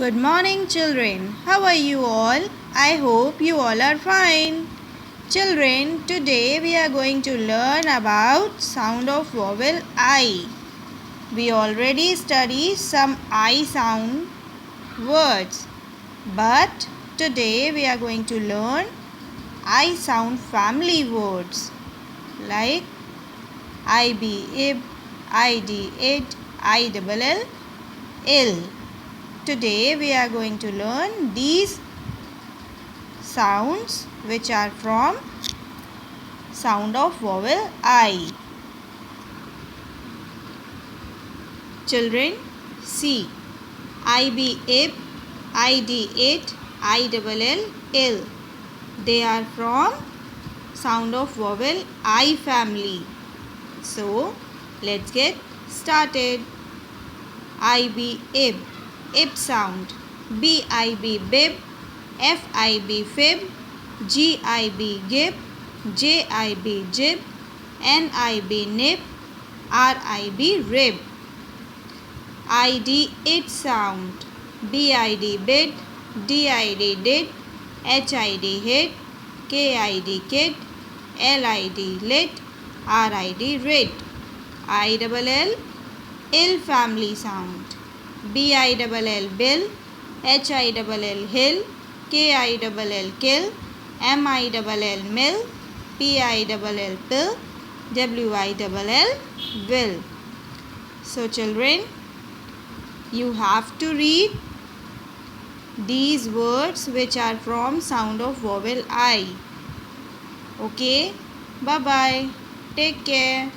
Good morning, children. How are you all? I hope you all are fine. Children, today we are going to learn about sound of vowel I. We already studied some I sound words, but today we are going to learn I sound family words like IB, IB, ID, it, ILL, ill. Today we are going to learn these sounds which are from sound of vowel I. Children, see. IB, ib, ID, it, ILL, ill. They are from sound of vowel I family. So, let's get started. IB, ib, ib sound. BIB, bib, FIB, fib, GIB, gib, JIB, jib, NIB, nib, RIB, rib. ID, it sound. BID, bid, DID, did, HID, hid, KID, kid, LID, lit, RID, rid. ILL, ill family sound. BILL, bill, HILL, hill, KILL, kill, MILL, mill, PILL, pill, WILL, will. So children, you have to read these words which are from sound of vowel I. Okay, bye bye, take care.